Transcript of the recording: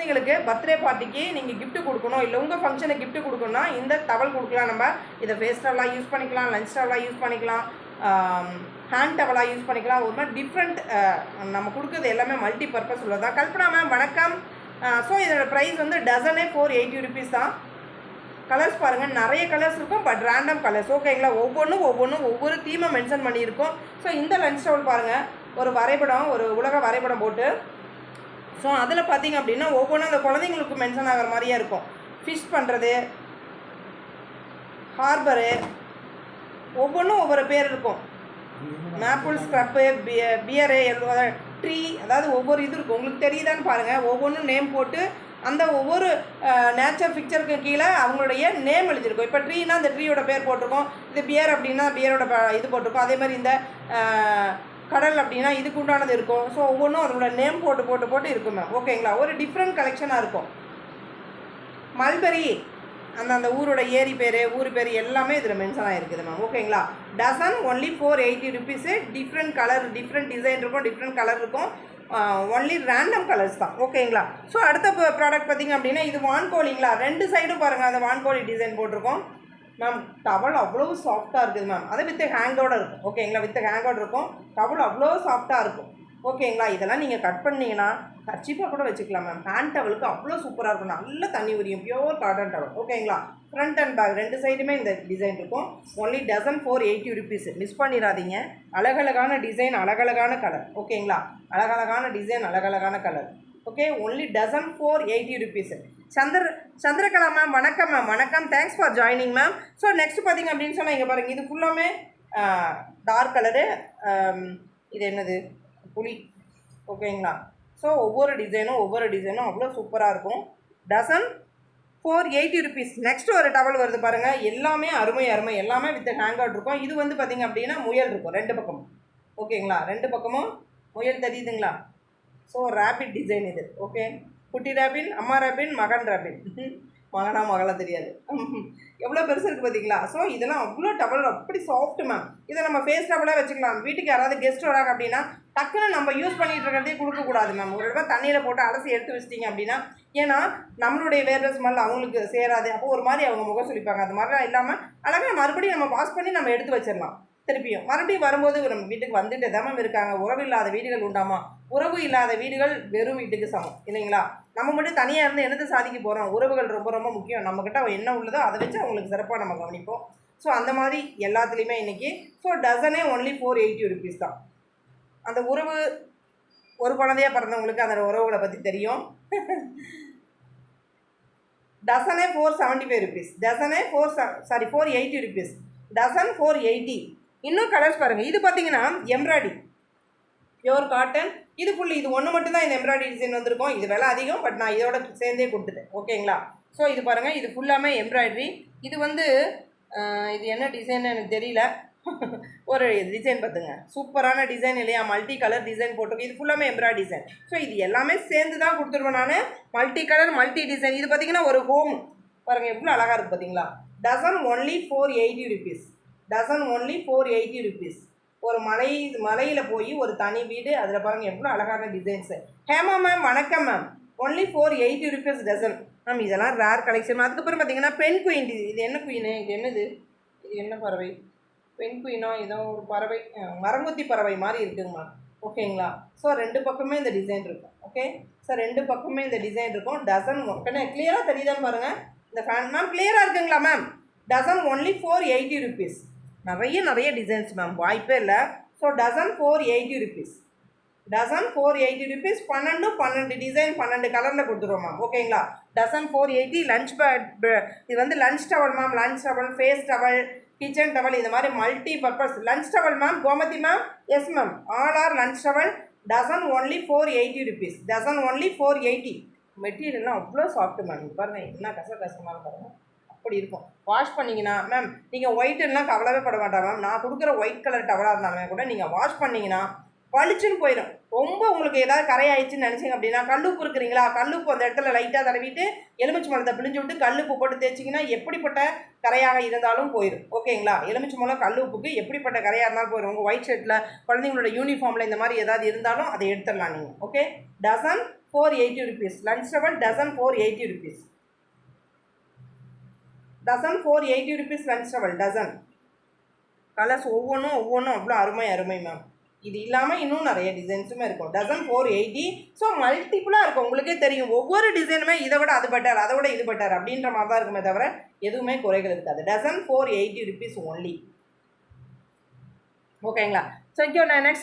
குழந்தைங்களுக்கு பர்த்டே பார்ட்டிக்கு நீங்கள் கிஃப்ட் கொடுக்கணும், இல்லை உங்கள் ஃபங்க்ஷனுக்கு கிஃப்ட் கொடுக்கணும்னா இந்த டவல் கொடுக்கலாம். நம்ம இதை ஃபேஸ் டவலாக யூஸ் பண்ணிக்கலாம், லஞ்ச் டவலாக யூஸ் பண்ணிக்கலாம், ஹேண்ட் டவலாக யூஸ் பண்ணிக்கலாம். ஒரு மாதிரி டிஃப்ரெண்ட் நம்ம கொடுக்குறது எல்லாமே மல்டி பர்பஸ் உள்ளதான். கல்பனா மேம் வணக்கம். ஸோ இதோட ப்ரைஸ் வந்து டசனே 480 ருபீஸ் தான். கலர்ஸ் பாருங்கள், நிறைய கலர்ஸ் இருக்கும், பட் ரேண்டம் கலர்ஸ். ஓகேங்களா, ஒவ்வொன்றும் ஒவ்வொரு தீமை மென்ஷன் பண்ணியிருக்கோம். ஸோ இந்த லஞ்ச் டவல் பாருங்கள், ஒரு வரைபடம், ஒரு உலக வரைபடம் போட்டு, ஸோ அதில் பார்த்திங்க அப்படின்னா ஒவ்வொன்றும் அந்த குழந்தைங்களுக்கு மென்ஷன் ஆகிற மாதிரியே இருக்கும். ஃபிஷ் பண்ணுறது, ஹார்பரு, ஒவ்வொன்றும் ஒவ்வொரு பேர் இருக்கும். மேப்பிள், ஸ்க்ரப்பு, பியரு, ட்ரீ, அதாவது ஒவ்வொரு இது இருக்கும். உங்களுக்கு தெரியுதான்னு பாருங்கள். ஒவ்வொன்றும் நேம் போட்டு அந்த ஒவ்வொரு நேச்சர் பிக்சருக்கு கீழே அவங்களுடைய நேம் எழுதியிருக்கும். இப்போ ட்ரீனா அந்த ட்ரீயோட பேர் போட்டிருக்கோம். இது பியர் அப்படின்னா பியரோட இது போட்டிருக்கோம். அதே மாதிரி இந்த கடல் அப்படின்னா இதுக்கு உண்டானது இருக்கும். ஸோ ஒவ்வொன்றும் அதோட நேம் போட்டு இருக்கும் மேம். ஓகேங்களா, ஒரு டிஃப்ரெண்ட் கலெக்ஷனாக இருக்கும். மல்பெரி அந்த ஊரோட ஏரி பேர், ஊர் பேர் எல்லாமே இதில் மென்ஷன் ஆகிருக்குது மேம். ஓகேங்களா, dozen only 480 rupees. Different colour, different design இருக்கும், டிஃப்ரெண்ட் கலர் இருக்கும். ஒன்லி ரேண்டம் கலர்ஸ் தான். ஓகேங்களா, ஸோ அடுத்த ப்ராடக்ட் பார்த்திங்க அப்படின்னா இது வான்கோழிங்களா. ரெண்டு சைடும் பாருங்கள், அந்த வான்கோழி டிசைன் போட்டிருக்கோம் மேம். டவல் அவ்வளோ சாஃப்டாக இருக்குது மேம். அது வித் ஹேங்கோட இருக்கும். ஓகேங்களா, வித் ஹேங்கோட இருக்கும். டவல் அவ்வளோ சாஃப்டாக இருக்கும். ஓகேங்களா, இதெல்லாம் நீங்கள் கட் பண்ணிங்கன்னா கர்ச்சீப்பாக கூட வச்சுக்கலாம் மேம். ஹேண்ட் டவலுக்கு அவ்வளோ சூப்பராக இருக்கும். நல்ல தண்ணி உரியும், பியூர் காட்டன் டவல். ஓகேங்களா, ஃப்ரண்ட் அண்ட் பேக் ரெண்டு சைடுமே இந்த டிசைன் இருக்கும். Only dozen 480 rupees. மிஸ் பண்ணிடாதீங்க. அழகழகான டிசைன், அழகழகான கலர். ஓகேங்களா, அழகழகான டிசைன், அழகழகான colour. Okay, only dozen 480 rupees. Chandrakala ma'am வணக்கம் மேம். வணக்கம், thanks for joining ma'am. So next பார்த்திங்க அப்படின்னு சொன்னால் இங்கே பாருங்கள், இது ஃபுல்லாமே டார்க் கலரு. இது என்னது, புளி. ஓகேங்களா, ஸோ ஒவ்வொரு டிசைனும் அவ்வளோ சூப்பராக இருக்கும். Dozen 480 rupees. நெக்ஸ்ட் ஒரு டவல் வருது பாருங்கள், எல்லாமே அருமை, எல்லாமே வித் ஹேங் அவுட் இருக்கும். இது வந்து பார்த்திங்க அப்படின்னா முயல் இருக்கும் ரெண்டு பக்கமும். ஓகேங்களா, ரெண்டு பக்கமும் முயல் தெரியுதுங்களா. ஸோ ரேபிட் டிசைன் இது. ஓகே, குட்டி ரேபின், அம்மா ரேபின், மகன் ரேபின். மகனா மகளா தெரியாது, எவ்வளோ பெருசு இருக்குது பார்த்தீங்களா. ஸோ இதெல்லாம் அவ்வளோ டவல் அப்படி சாஃப்ட் மேம். இதை நம்ம ஃபேஸ் டவலாக வச்சுக்கலாம். வீட்டுக்கு யாராவது கெஸ்ட் வராங்க அப்படின்னா டக்குன்னு நம்ம யூஸ் பண்ணிகிட்டு இருக்கிறதே கொடுக்கக்கூடாது மேம். ஒரு தடவை தண்ணியில் போட்டு அலசி எடுத்து வச்சிட்டிங்க அப்படின்னா, ஏன்னா நம்மளுடைய வேர்வை ஸ்மெல் அவங்களுக்கு சேராது. அப்போ ஒரு மாதிரி அவங்க முகம் சொல்லிப்பாங்க. அது மாதிரிலாம் இல்லாமல் அழகாக மறுபடியும் நம்ம வாஷ் பண்ணி நம்ம எடுத்து வச்சிடலாம். திருப்பியும் மறுபடியும் வரும்போது நம்ம வீட்டுக்கு வந்துட்டு தான் இருக்காங்க. உறவு இல்லாத வீடுகள் உண்டாமா? உறவு இல்லாத வீடுகள் வெறும் வீட்டுக்கு சமம் இல்லைங்களா. நம்ம மட்டும் தனியாக இருந்து என்னது சாதிக்க போகிறோம்? உறவுகள் ரொம்ப முக்கியம். நம்மக்கிட்ட என்ன உள்ளதோ அதை வச்சு அவங்களுக்கு சிறப்பாக நம்ம கவனிப்போம். ஸோ அந்த மாதிரி எல்லாத்துலேயுமே இன்றைக்கி ஸோ டசனே ஒன்லி 480 ருபீஸ் தான். அந்த உறவு ஒரு குழந்தையாக பிறந்தவங்களுக்கு அந்த உறவுகளை பற்றி தெரியும். டசனே 475 ருபீஸ். டசனே 480 ருபீஸ். டசன் 480. இன்னும் கலர்ஸ் பாருங்கள். இது பார்த்தீங்கன்னா எம்ப்ராய்டரி, பியூர் காட்டன். இது ஃபுல்லு, இது ஒன்று மட்டும்தான் இந்த எம்ப்ராய்டரி டிசைன் வந்திருக்கும். இது விலை அதிகம், பட் நான் இதோட சேர்ந்தே கொடுத்துட்டேன். ஓகேங்களா, ஸோ இது பாருங்கள், இது ஃபுல்லாமே எம்ப்ராய்டரி. இது வந்து இது என்ன டிசைன்னு எனக்கு தெரியல. ஒரு டிசைன் பார்த்துங்க, சூப்பரான டிசைன் இல்லையா. மல்டி கலர் டிசைன் போட்டிருக்கு. இது ஃபுல்லாமே எம்ப்ராய்டரி டிசைன். ஸோ இது எல்லாமே சேர்ந்து தான் கொடுத்துருவேன் நான். Multi colour, multi design. இது பார்த்திங்கன்னா ஒரு ஹோம் பாருங்கள், எவ்வளோ அழகாக இருக்குது பார்த்தீங்களா. Dozen only 480 rupees. Dozen only 480 rupees. ஒரு மலையில் போய் ஒரு தனி வீடு, அதில் பாருங்கள் எவ்வளோ அழகான டிசைன்ஸு. ஹேமா மேம் வணக்கம் ma'am. Only 480 rupees dozen ma'am. இதெல்லாம் ரேர் கலெக்ஷன். அதுக்கப்புறம் பார்த்தீங்கன்னா பென் குயின். இது என்ன குயினு? இது என்னது? இது என்ன பறவை? பென் குயினோ ஏதோ ஒரு பறவை, மரங்கொத்தி பறவை மாதிரி இருக்குங்கம்மா. ஓகேங்களா, ஸோ ரெண்டு பக்கமே இந்த டிசைன் இருக்கும். ஓகே, ஸோ ரெண்டு பக்கமே இந்த டிசைன் இருக்கும். டசன் கிளியராக தெரியுதான்னு பாருங்கள். இந்த ஃபேன் மேம் கிளியராக இருக்குங்களா மேம்? Dozen only 480 rupees. நிறைய டிசைன்ஸ் மேம், வாய்ப்பே இல்லை. So dozen 480 rupees. Dozen 480 rupees. 12 design 12 கலரில் கொடுத்துருவோம் மேம். ஓகேங்களா, டசன் 480. லஞ்ச் இது வந்து lunch towel ma'am. Lunch towel, face towel, kitchen towel, இந்த மாதிரி multi purpose lunch towel ma'am. Gomathi ma'am, yes ma'am, all are lunch towel. Dozen only 480 rupees. Dozen only 480. மெட்டீரியல்லாம் அவ்வளோ soft ma'am. பாருங்கள் என்ன கஷ்டமாக பாருங்கள், அப்படி இருக்கும். வாஷ் பண்ணிங்கன்னா மேம், நீங்கள் ஒயிட்டுலாம் கவலைவே பட மாட்டாங்க மேம். நான் கொடுக்குற ஒயிட் கலர் டவலாக இருந்தாலுமே கூட நீங்கள் வாஷ் பண்ணிங்கன்னா பளிச்சுன்னு போயிடும். ரொம்ப உங்களுக்கு ஏதாவது கரையாயிடுச்சுன்னு நினச்சிங்க அப்படின்னா, கல்லுப்பு இருக்கிறீங்களா, கல்லுப்பு அந்த இடத்துல லைட்டாக தடவிட்டு எலுமிச்சை மலத்தை பிழிஞ்சு விட்டு கல்லுப்பு போட்டு தேய்ச்சிங்கன்னா எப்படிப்பட்ட கரையாக இருந்தாலும் போயிடும். ஓகேங்களா, எலுமிச்சை மலம் கல்லுப்புக்கு எப்படிப்பட்ட கரையாக இருந்தாலும் போயிடும். உங்கள் ஒயிட் ஷர்ட்டில், குழந்தைங்களோட யூனிஃபார்மில் இந்த மாதிரி ஏதாவது இருந்தாலும் அதை எடுத்துடலாம் நீங்கள். Okay, dozen 480 rupees. Lunch towel dozen 480 rupees. Dozen 480 rupees lunch towel dozen. Colours ஒவ்வொன்றும் அவ்வளோ அருமை மேம். இது இல்லாமல் இன்னும் நிறைய டிசைன்ஸுமே இருக்கும். டசன் 480. ஸோ மல்டிப்புளாக இருக்கும். உங்களுக்கே தெரியும் ஒவ்வொரு டிசைனுமே இதை விட அது பெட்டர், அதை விட இது பெட்டர் அப்படின்ற மாதிரி தான் இருக்குமே தவிர எதுவுமே குறைகள் இருக்காது. Dozen 480 rupees only. ஓகேங்களா? ஸோ இங்கே நான் நெக்ஸ்ட்